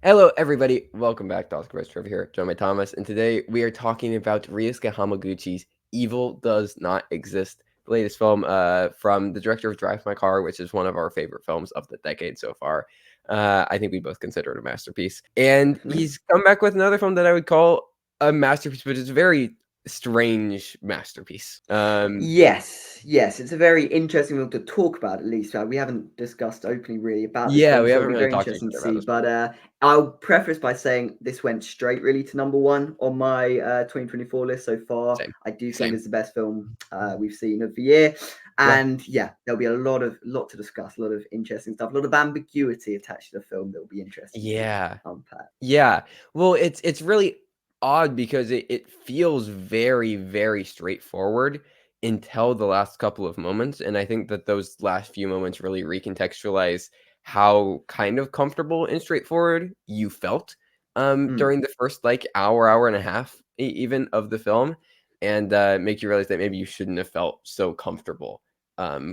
Hello, everybody. Welcome back to Oscar Trevor here, joined by Thomas, and today we are talking about Ryusuke Hamaguchi's "Evil Does Not Exist," the latest film from the director of Drive My Car, which is one of our favorite films of the decade so far. I think we both consider it a masterpiece, and Definitely. he's come back with another film that I would call a masterpiece, but it's a very strange masterpiece. Yes, it's a very interesting one to talk about. At least we haven't discussed openly really about this Yeah, film, we so it'll haven't be really very talked to each interesting to other about see. this one. But I'll preface by saying this went straight really to number one on my 2024 list so far. Same, I do think same. it's the best film we've seen of the year, Yeah. and yeah, there'll be a lot to discuss, a lot of interesting stuff, a lot of ambiguity attached to the film that will be interesting to Yeah. unpack. Yeah. Well, it's really odd because it feels very, very straightforward until the last couple of moments, and I think that those last few moments really recontextualize how kind of comfortable and straightforward you felt, Mm. during the first, like, hour and a half even of the film, and, make you realize that maybe you shouldn't have felt so comfortable,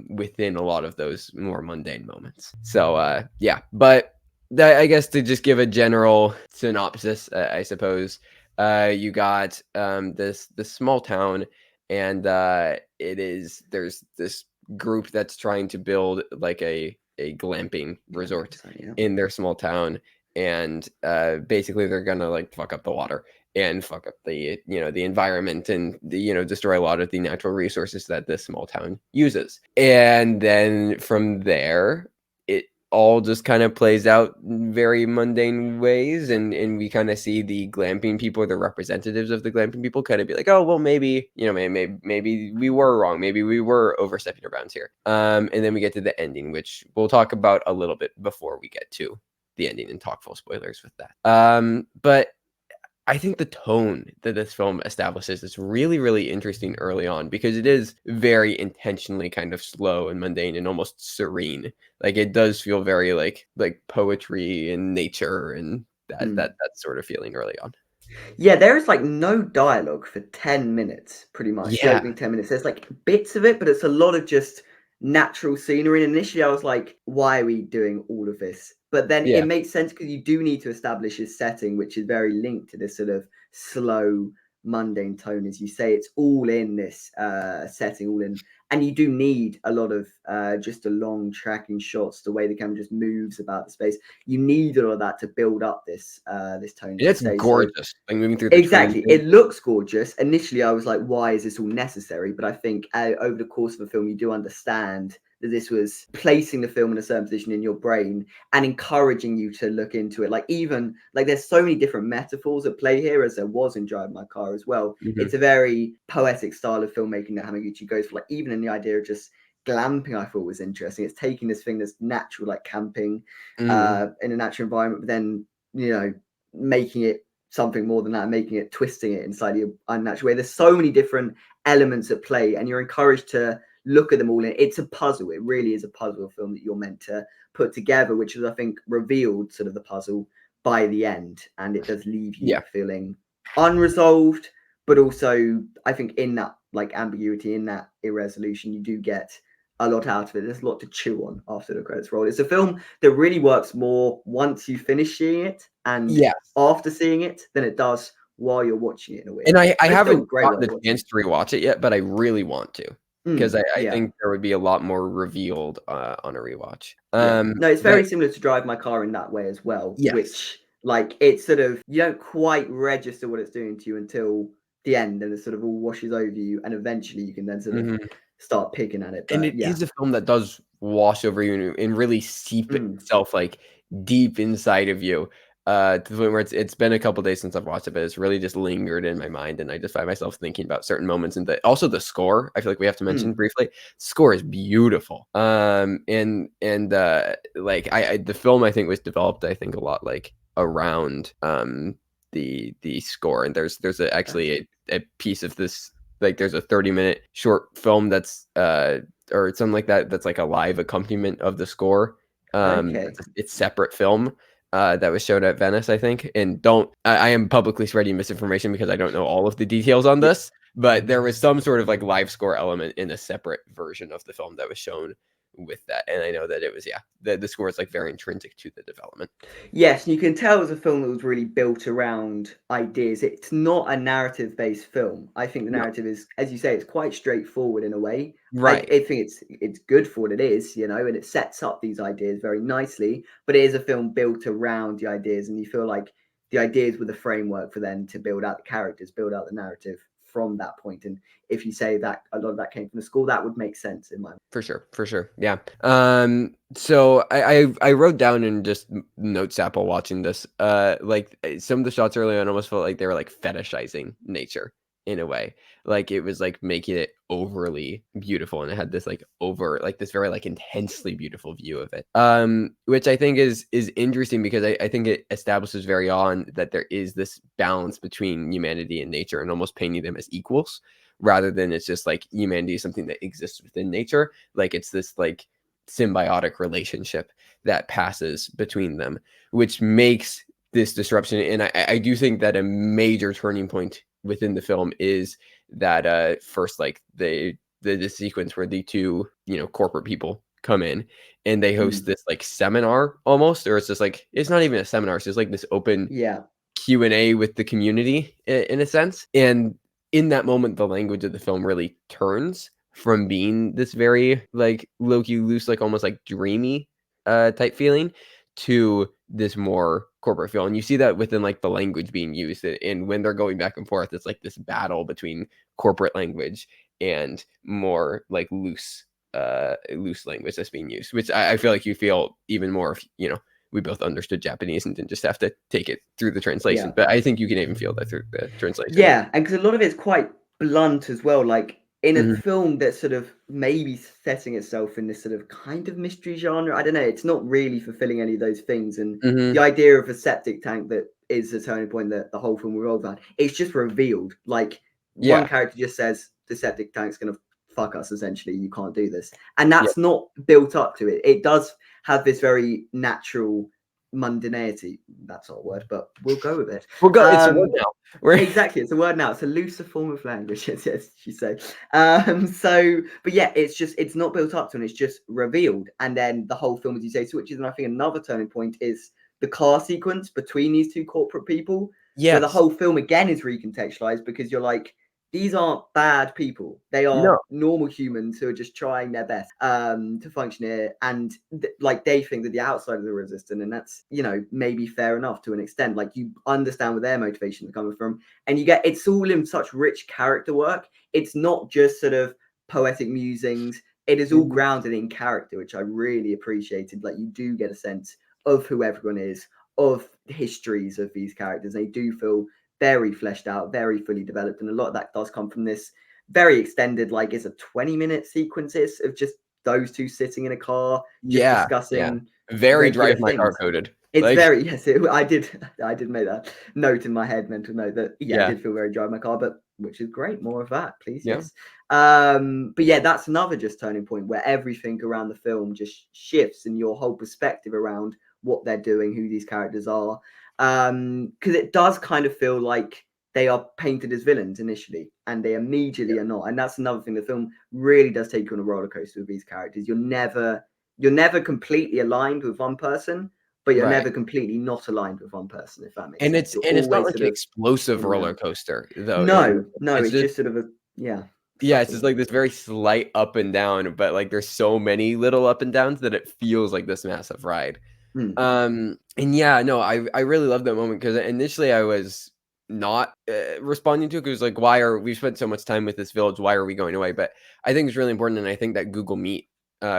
within a lot of those more mundane moments. So, yeah, but that, I guess, to just give a general synopsis, I suppose, you got this small town, and there's this group that's trying to build like a glamping Glamping resort site, yeah. in their small town, and basically they're gonna like fuck up the water and fuck up the environment, and destroy a lot of the natural resources that this small town uses, and then from there it all just kind of plays out in very mundane ways, and we kind of see the glamping people, the representatives of the glamping people, kind of be like, oh well, maybe maybe we were wrong, maybe we were overstepping our bounds here, and then we get to the ending, which we'll talk about a little bit before we get to the ending and talk full spoilers with that. But I think the tone that this film establishes is really, really interesting early on, because it is very intentionally kind of slow and mundane and almost serene. Like, it does feel very like poetry and nature and Mm. that sort of feeling early on. Yeah, there is like no dialogue for 10 minutes, pretty much. The Yeah. opening 10 minutes. There's like bits of it, but it's a lot of just natural scenery. And initially, I was like, why are we doing all of this? But then it Yeah. makes sense because you do need to establish his setting, which is very linked to this sort of slow, mundane tone. As you say, it's all in this setting, all in. And you do need a lot of just a long tracking shots, the way the camera just moves about the space. You need all of that to build up this tone, as you It's say. So gorgeous. Like, moving through the trees. exactly. It looks gorgeous. Initially, I was like, why is this all necessary? But I think over the course of the film, you do understand that this was placing the film in a certain position in your brain and encouraging you to look into it. Like, even like there's so many different metaphors at play here, as there was in Drive My Car as well. Mhm. It's a very poetic style of filmmaking that Hamaguchi goes for. Like, even in the idea of just glamping, I thought was interesting. It's taking this thing that's natural, like camping Mm. in a natural environment, but then, making it something more than that, making it, twisting it in slightly unnatural way. There's so many different elements at play, and you're encouraged to look at them all. It's a puzzle. It really is a puzzle film that you're meant to put together, which is, I think, revealed sort of the puzzle by the end, and it does leave you Yeah. feeling unresolved, but also I think in that like ambiguity, in that irresolution, you do get a lot out of it. There's a lot to chew on after the credits roll. It's a film that really works more once you finish seeing it and Yeah. after seeing it than it does while you're watching it in a weird And way. I But it's still haven't great gotten worth the watching. chance to rewatch it yet, but I really want to, because I Yeah, think there would be a lot more revealed, on a rewatch. yeah. No, it's But very similar to Drive My Car in that way as well, yes. which like it's sort of you don't quite register what it's doing to you until the end, and it sort of all washes over you, and eventually you can then sort of Mhm. start picking at it. And But it yeah. is a film that does wash over you and really seep Mm. itself, like, deep inside of you, to the point where it's been a couple days since I've watched it, but it's really just lingered in my mind, and I just find myself thinking about certain moments, and also the score, I feel like we have to mention Mm. briefly. Score is beautiful. Like, the film, I think, was developed, I think, a lot, like, around, the score, and there's actually Definitely. a piece of this, like, there's a 30-minute short film that's, or something like that, that's like a live accompaniment of the score. Okay. It's separate film, that was showed at Venice, I think. And I am publicly spreading misinformation because I don't know all of the details on Yeah. this, but there was some sort of like live score element in a separate version of the film that was shown with that. And I know that it was, yeah, the score is like very intrinsic to the development. Yes, you can tell it was a film that was really built around ideas. It's not a narrative-based film. I think the No. narrative is, as you say, it's quite straightforward in a way. Right. I think it's good for what it is, you know, and it sets up these ideas very nicely. But it is a film built around the ideas, and you feel like the ideas were the framework for them to build out the characters, build out the narrative from that point. And if you say that a lot of that came from the school, that would make sense in my mind. For sure, for sure. Yeah. So I wrote down in just notes app while watching this. Like some of the shots early on almost felt like they were like fetishizing nature in a way. Like it was like making it overly beautiful, and it had this like this very like intensely beautiful view of it. Which I think is interesting because I think it establishes very on that there is this balance between humanity and nature, and almost painting them as equals, rather than it's just like humanity is something that exists within nature. Like it's this like symbiotic relationship that passes between them, which makes this disruption. And I do think that a major turning point within the film is that first like the sequence where the two, you know, corporate people come in and they host this like seminar almost, or it's just like it's not even a seminar, it's just like this open Yeah. Q&A with the community in a sense. And in that moment, the language of the film really turns from being this very like low-key loose, like almost like dreamy type feeling, to this more corporate feel. And you see that within like the language being used. And when they're going back and forth, it's like this battle between corporate language and more like loose language that's being used, which I feel like you feel even more if, you know, we both understood Japanese and didn't just have to take it through the translation. Yeah. But I think you can even feel that through the translation. Yeah, and because a lot of it's quite blunt as well, like in a Mhm, film that's sort of maybe setting itself in this sort of kind of mystery genre. I don't know, it's not really fulfilling any of those things. And the mhm. idea of a septic tank that is the turning point that the whole film revolves around, it's just revealed. Like one Yeah, character just says the septic tank's gonna fuck us essentially, you can't do this. And yeah. that's not built up to it. It does have this very natural mundanity. That's not a word, but we'll go with it. We'll go. It's a word now. We're Exactly, it's a word now. It's a looser form of language, yes, you say. But yeah, it's not built up to, and it's just revealed, and then the whole film, as you say, switches. And I think another turning point is the car sequence between these two corporate people, where the yes. whole film again is recontextualized because you're like, these aren't bad people. They are No. normal humans who are just trying their best to function here. And like they think that the outside of the resistant, and that's, you know, maybe fair enough to an extent. Like you understand where their motivations are coming from. And you get it's all in such rich character work. It's not just sort of poetic musings. It is all Mhm. grounded in character, which I really appreciated. Like you do get a sense of who everyone is, of histories of these characters. They do feel very fleshed out, very fully developed, and a lot of that does come from this very extended, like it's a 20-minute sequences of just those two sitting in a car, just Yeah, yeah. discussing Very regular drive my car things. coded. It's Like, very yes, I did make that note in my head, mental note that yeah, it yeah, did feel very drive my car, but which is great. More of that, please, yeah. yes. But yeah, that's another just turning point where everything around the film just shifts and your whole perspective around what they're doing, who these characters are. Because it does kind of feel like they are painted as villains initially, and they immediately are not. And that's another thing. The film really does take you on a roller coaster with these characters. You're never completely aligned with one person, but you're Right. never completely not aligned with one person, if that makes And sense. it's You're and it's not always like sort an of explosive in and roller out. coaster though. No, no, It's it's just just sort of a yeah, yeah, it's just subtle. like this very slight up and down, but like there's so many little up and downs that it feels like this massive ride. Hmm. And yeah, no, I really love that moment because initially I was not responding to it because like, why are we spent so much time with this village? Why are we going away? But I think it's really important, and I think that Google Meet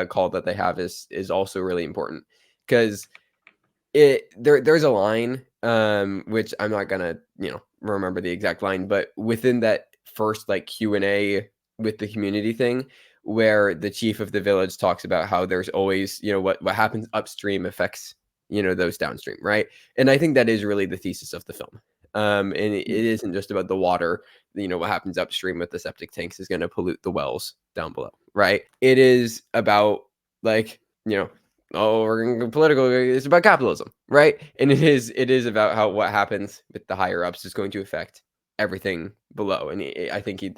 call that they have is also really important because there's a line which I'm not gonna, you know, remember the exact line, but within that first like Q&A with the community thing, where the chief of the village talks about how there's always, you know, what happens upstream affects, you know, those downstream, right? And I think that is really the thesis of the film. And it Hmm. isn't just about the water, you know, what happens upstream with the septic tanks is going to pollute the wells down below, right? It is about like, you know, oh, we're going to go political. It's about capitalism, right? And it is about how what happens with the higher ups is going to affect everything below. And I think he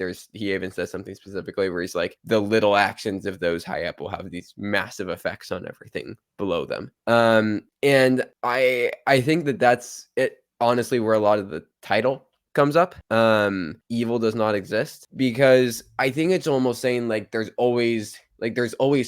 even says something specifically where he's like, the little actions of those high up will have these massive effects on everything below them. And I think that's it, honestly, where a lot of the title comes up. Evil does not exist, because I think it's almost saying like there's always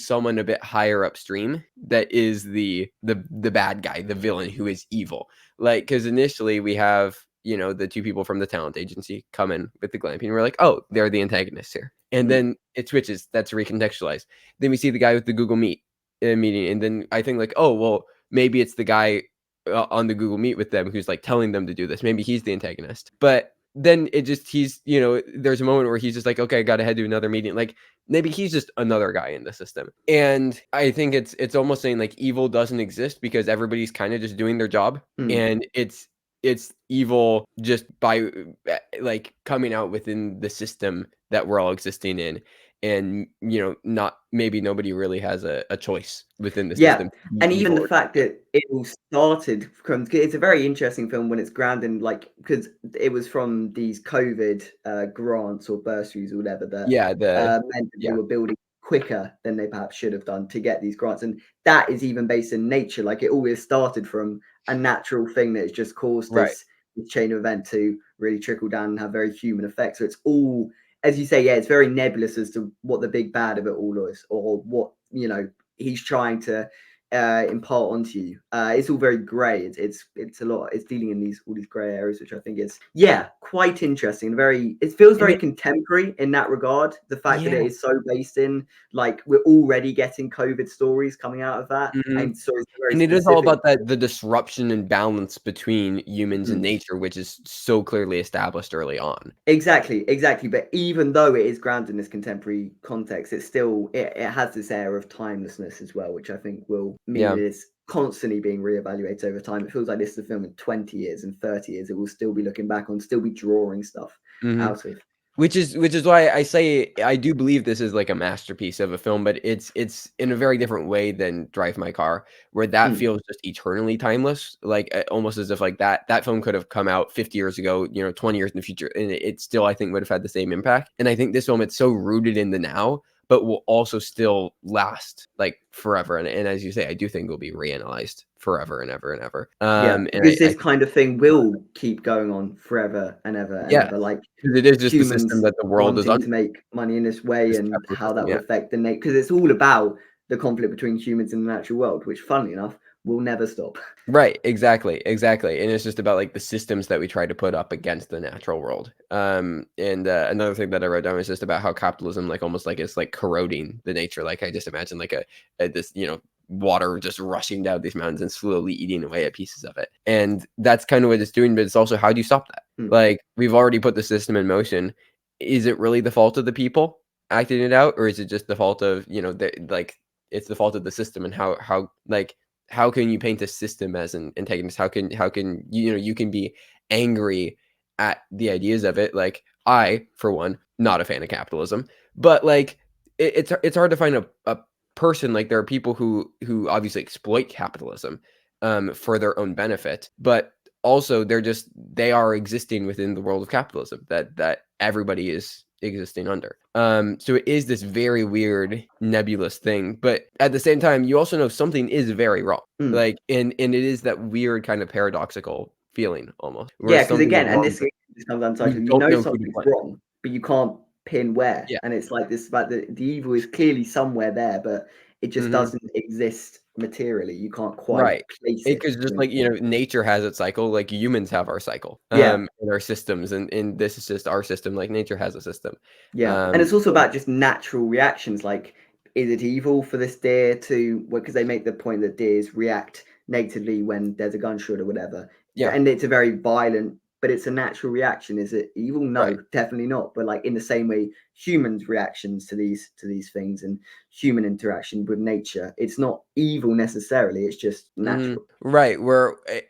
someone a bit higher upstream that is the bad guy, the villain, who is evil. Like, because initially we have, the two people from the talent agency come in with the glamping. We're like, oh, they're the antagonists here. And then it switches. That's recontextualized. Then we see the guy with the Google Meet meeting. And then I think like, oh, well, maybe it's the guy on the Google Meet with them who's like telling them to do this. Maybe he's the antagonist. But then there's a moment where he's just like, okay, I got to head to another meeting. Like, maybe he's just another guy in the system. And I think it's almost saying like evil doesn't exist because everybody's kind of just doing their job. And it's evil just by like coming out within the system that we're all existing in. And not, maybe nobody really has a choice within the system. And even the fact that it all started from, it's a very interesting film when it's grounded, like, because it was from these COVID grants or bursaries or whatever that meant that they were building quicker than they perhaps should have done to get these grants. And that is even based in nature. Like, it always started from a natural thing that has just caused this chain of event to really trickle down and have very human effects. So it's all, as you say, it's very nebulous as to what the big bad of it all is, or what he's trying to impart onto you. It's all very grey. It's a lot. It's dealing in all these grey areas, which I think is quite interesting. It feels very contemporary in that regard. The fact that it is so based in, like, we're already getting COVID stories coming out of that, and stories very and it is all about the disruption and balance between humans and nature, which is so clearly established early on. Exactly. But even though it is grounded in this contemporary context, it's still it has this air of timelessness as well, which I think will mean it is constantly being reevaluated over time. It feels like this is a film in 20 years and 30 years. It will still be looking back on, still be drawing stuff out of. Which is why I say I do believe this is like a masterpiece of a film, but it's in a very different way than Drive My Car, where that feels just eternally timeless, like almost as if like that film could have come out 50 years ago, 20 years in the future, and it still, I think, would have had the same impact. And I think this film, it's so rooted in the now, but will also still last like forever. And as you say, I do think it will be reanalyzed forever and ever and ever. Because this kind of thing will keep going on forever and ever and ever. Like, it is just the system that the world is wanting to make money in this way, and how that will affect the nature. Because it's all about the conflict between humans and the natural world, which, funnily enough, will never stop. Right, exactly. And it's just about like the systems that we try to put up against the natural world. And another thing that I wrote down is just about how capitalism, like, almost like it's like corroding the nature. Like, I just imagine like this water just rushing down these mountains and slowly eating away at pieces of it. And that's kind of what it's doing, but it's also, how do you stop that? Like, we've already put the system in motion. Is it really the fault of the people acting it out, or is it just the fault of it's the fault of the system? And how can you paint a system as an antagonist? How can you can be angry at the ideas of it? Like, I, for one, not a fan of capitalism, but like it's hard to find a person. Like, there are people who obviously exploit capitalism for their own benefit, but also they are existing within the world of capitalism that everybody is existing under. So it is this very weird, nebulous thing, but at the same time, you also know something is very wrong. Like, and it is that weird kind of paradoxical feeling almost. Because again, and this comes down to, you know something's wrong, but you can't pin where. Yeah. And it's like this about the evil is clearly somewhere there, but it just doesn't exist materially. You can't quite place it. Because just like, nature has its cycle, like humans have our cycle, in our systems, and this is just our system. Like, nature has a system. And it's also about just natural reactions. Like, is it evil for this deer to, because they make the point that deers react negatively when there's a gunshot or whatever. And it's a very violent, but it's a natural reaction. Is it evil? No, definitely not. But like, in the same way, humans' reactions to these things and human interaction with nature, it's not evil necessarily. It's just natural. Right.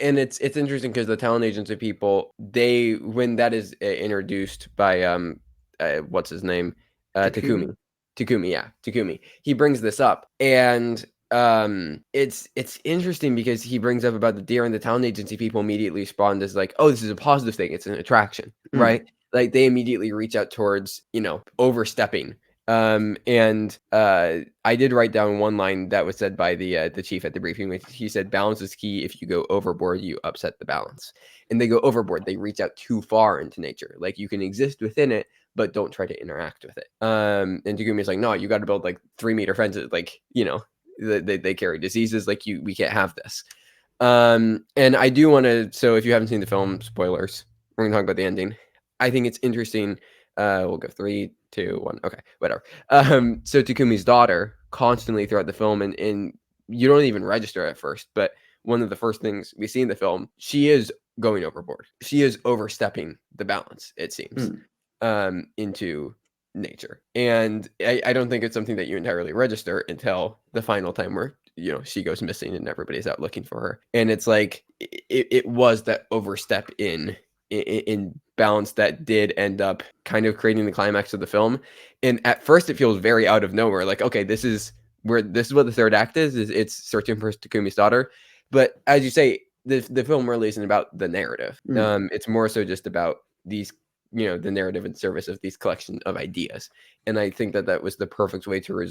And it's interesting because the talent agency people, when that is introduced by what's his name, Takumi. Takumi, he brings this up, and it's interesting because he brings up about the deer and the town agency people immediately respond as like, oh, this is a positive thing, it's an attraction, right? Like they immediately reach out towards, overstepping. And I did write down one line that was said by the chief at the briefing, which he said, balance is key. If you go overboard, you upset the balance. And they go overboard, they reach out too far into nature. Like you can exist within it, but don't try to interact with it. And Tagumi's like, no, you got to build like 3-meter fences, like, they carry diseases, like we can't have this. And I do want to, so if you haven't seen the film, spoilers, we're gonna talk about the ending. I think it's interesting. We'll go 3, 2, 1. Okay, whatever. So Takumi's daughter constantly throughout the film, and you don't even register at first, but one of the first things we see in the film, she is going overboard. She is overstepping the balance, it seems, into nature. And I don't think it's something that you entirely register until the final time where she goes missing and everybody's out looking for her. And it's like it was that overstep in balance that did end up kind of creating the climax of the film. And at first it feels very out of nowhere, like, okay, this is what the third act is it's searching for Takumi's daughter. But as you say, the film really isn't about the narrative. It's more so just about these, the narrative and service of these collection of ideas. And I think that was the perfect way to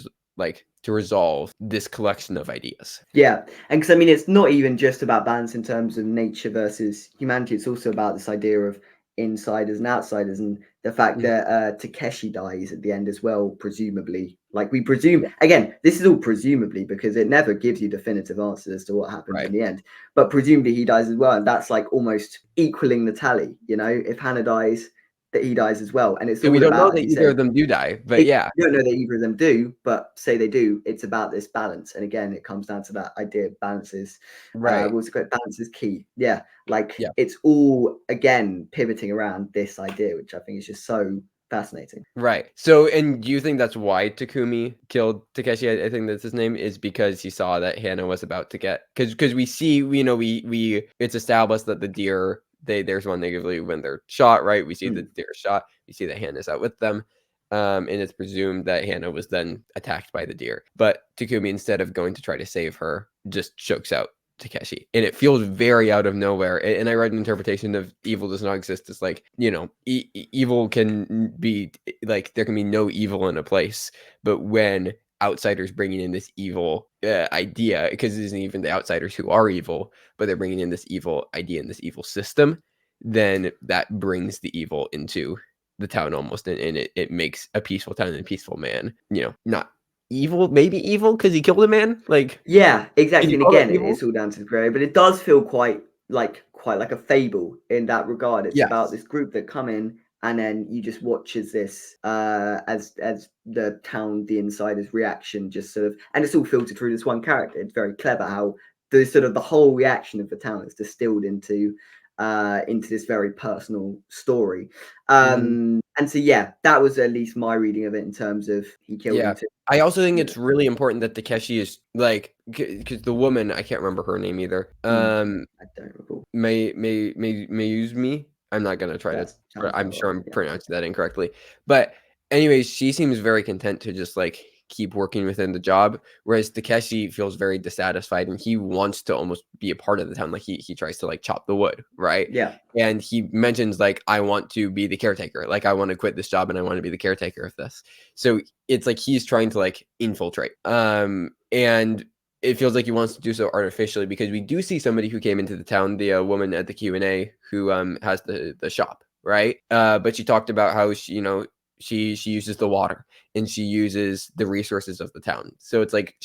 resolve this collection of ideas. Yeah, and because I mean, it's not even just about balance in terms of nature versus humanity. It's also about this idea of insiders and outsiders, and the fact that Takeshi dies at the end as well, presumably. Like we presume, again, this is all presumably because it never gives you definitive answers as to what happens in the end. But presumably he dies as well, and that's like almost equaling the tally. If Hannah dies, that he dies as well. And it's all we don't about, know that either of them do die, but we don't know that either of them do, but say they do, it's about this balance. And again, it comes down to that idea of balance is balance is key. Yeah, like it's all again pivoting around this idea, which I think is just so fascinating. Right. So, and do you think that's why Takumi killed Takeshi? I think that's his name, is because he saw that Hannah was about to get, because we see, we it's established that the deer, there's one negatively when they're shot, right? We see the deer shot. We see that Hannah's out with them. And it's presumed that Hannah was then attacked by the deer. But Takumi, instead of going to try to save her, just chokes out Takeshi, and it feels very out of nowhere. And I read an interpretation of evil does not exist as like, evil can be like, there can be no evil in a place, but when outsiders bringing in this evil idea, because it isn't even the outsiders who are evil, but they're bringing in this evil idea and this evil system, then that brings the evil into the town almost, and it makes a peaceful town and a peaceful man, not evil, maybe evil because he killed a man. Like, yeah, exactly. And again, it's all down to the gray, but it does feel quite like a fable in that regard. It's about this group that come in, and then you just watch as this as the town, the insiders' reaction just sort of, and it's all filtered through this one character. It's very clever how the sort of the whole reaction of the town is distilled into this very personal story. And so yeah, that was at least my reading of it in terms of he killed him too. I also think it's really important that Takeshi is like, because the woman, I can't remember her name either. I don't recall. Mayuzumi. I'm not gonna try to. I'm sure I'm pronouncing that incorrectly. But anyways, she seems very content to just like keep working within the job, whereas Takeshi feels very dissatisfied and he wants to almost be a part of the town. Like he tries to like chop the wood, right? Yeah. And he mentions like, I want to be the caretaker. Like I want to quit this job and I want to be the caretaker of this. So it's like he's trying to like infiltrate. And it feels like he wants to do so artificially, because we do see somebody who came into the town, the woman at the Q&A who has the shop, right? But she talked about how she uses the water and she uses the resources of the town. So it's like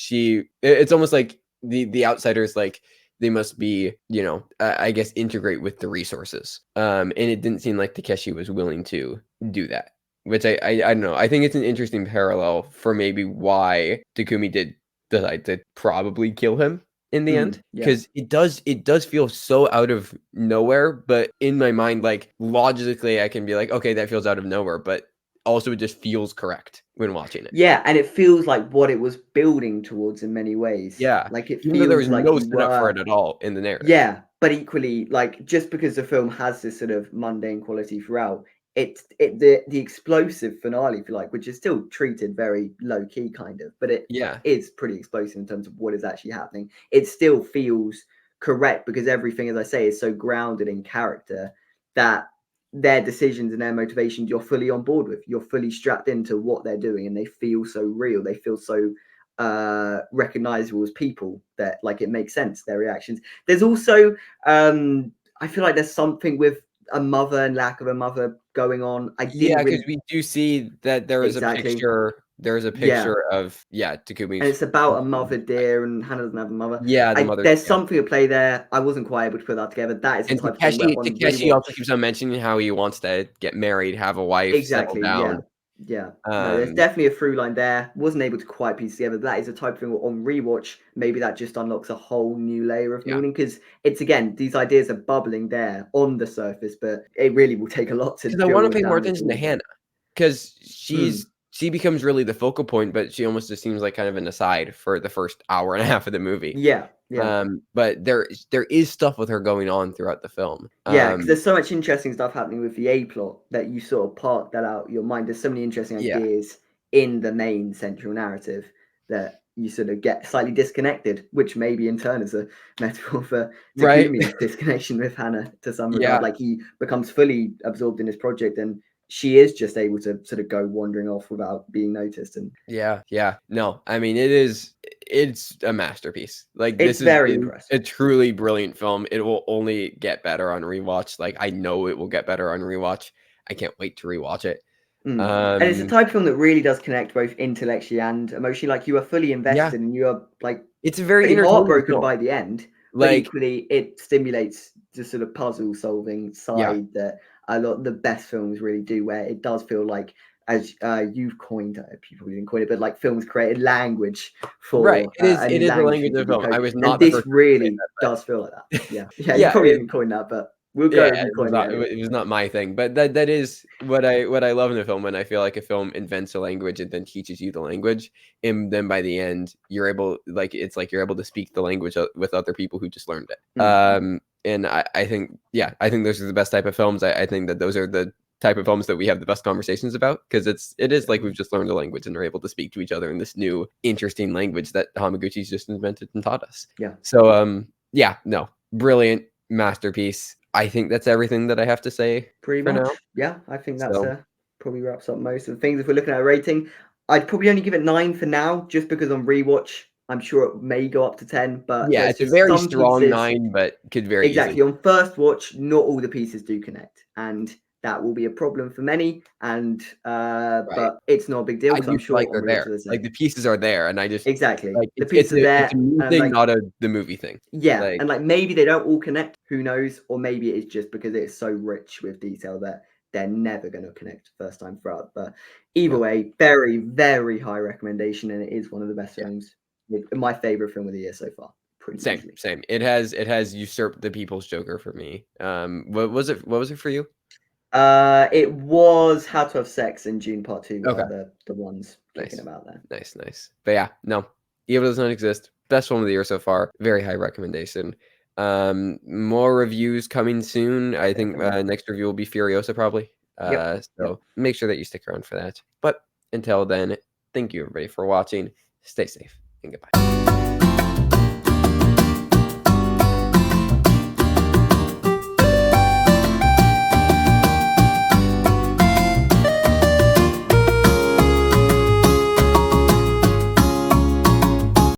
it's almost like the outsiders, like they must be, I guess, integrate with the resources. And it didn't seem like Takeshi was willing to do that, which I don't know. I think it's an interesting parallel for maybe why Takumi did decide to probably kill him in the end, because it does feel so out of nowhere. But in my mind, like logically, I can be like, okay, that feels out of nowhere, but also it just feels correct when watching it. Yeah, and it feels like what it was building towards in many ways. Yeah, like it even though there was like no setup for it at all in the narrative. Yeah, but equally, like just because the film has this sort of mundane quality throughout, the explosive finale, if you like, which is still treated very low key, kind of, but it Yeah. is pretty explosive in terms of what is actually happening. It still feels correct because everything, as I say, is so grounded in character that their decisions and their motivations you're fully on board with. You're fully strapped into what they're doing, and they feel so real. They feel so recognizable as people that like it makes sense. Their reactions. There's also I feel like there's something with a mother and lack of a mother going on. I Yeah, didn't because really we do see that there is a exactly. picture. There's a Yeah, picture of and Takumi's. it's about a mother dear, and Hannah doesn't have a mother. Yeah, the mother. There's Yeah. something at play there. I wasn't quite able to put that together. That is the And type of thing where on Takeshi rewatch, also keeps on mentioning how he wants to get married, have a wife, settle exactly. down. Yeah. No, there's definitely a through line there. Wasn't able to quite piece together. That is the type of thing where on rewatch, maybe that just unlocks a whole new layer of Yeah. meaning because it's again these ideas are bubbling there on the surface, but it really will take a lot to Because I wanna drill pay more down into attention all to of them. Hannah, because Mm, she becomes really the focal point, but she almost just seems like kind of an aside for the first hour and a half of the movie. yeah. But there is stuff with her going on throughout the film. Yeah, because there's so much interesting stuff happening with the A plot that you sort of park that out your mind. There's so many interesting Yeah. ideas in the main central narrative that you sort of get slightly disconnected, which maybe in turn is a metaphor for Right? Takumi's disconnection with Hannah to some regard. Yeah. Like he becomes fully absorbed in his project and she is just able to sort of go wandering off without being noticed. And Yeah. No, I mean, it's a masterpiece. Like, it's this is very it is a impressive. truly brilliant film. It will only get better on rewatch. Like, I know it will get better on rewatch. I can't wait to rewatch it. Mm. And it's a Um, type of film that really does connect both intellectually and emotionally. Like you are fully yeah, invested and you are like it's a very pretty entertaining heartbroken film. by the end, but Like, equally it stimulates the sort of puzzle solving yeah, side that a lot of the best films really do, where it does feel like, as you've coined, people didn't coin it, but like films created language right. for It a new is the language for language you to of film. I decode. was And not the this first person to say really that, but does feel like that. Yeah, you yeah, probably didn't coin that, but we'll go yeah, with you coining it anyway. it was not my thing, but that is what I love in a film when I feel like a film invents a language and then teaches you the language, and then by the end you're able like it's like you're able to speak the language with other people who just learned it. Mm, And I think I think those are the best type of films. I think that those are the type of films that we have the best conversations about because it is like we've definitely. just learned a language and are able to speak to each other in this new interesting language that Hamaguchi's just invented and taught us. Yeah. So yeah, no, brilliant masterpiece. I think that's everything that I have to say Pretty for now. much. Yeah, I think that's So, probably wraps up most of the things. If we're looking at a rating, I'd probably only give it 9 for now, just because on rewatch, I'm sure it may go up to 10, but yeah, there's it's a just very some strong pieces. 9, but could very easily. Exactly. On first watch, not all the pieces do connect. And that will be a problem for many. And Right. but it's not a big deal I because do I'm feel like sure on they're rewatch, there. as I Like, say. the pieces are there, and I just Exactly. like, The pieces are it's a there me and thing, like not the movie thing. yeah, Like, and like maybe they don't all connect, who knows? Or maybe it's just because it's so rich with detail that they're never going to connect first time throughout. But either well, way, very, very high recommendation, and it is one of the best yeah. films. My favorite film of the year so far, pretty easily. Same. It has usurped the People's Joker for me. What was it for you? It was How to Have Sex and June Part Two Okay. are the ones kicking Nice. about there. Nice. But yeah, no. Evil Does Not Exist. Best film of the year so far. Very high recommendation. More reviews coming soon. I think Definitely. next review will be Furiosa probably. Yep. So make sure that you stick around for that. But until then, thank you everybody for watching. Stay safe and goodbye.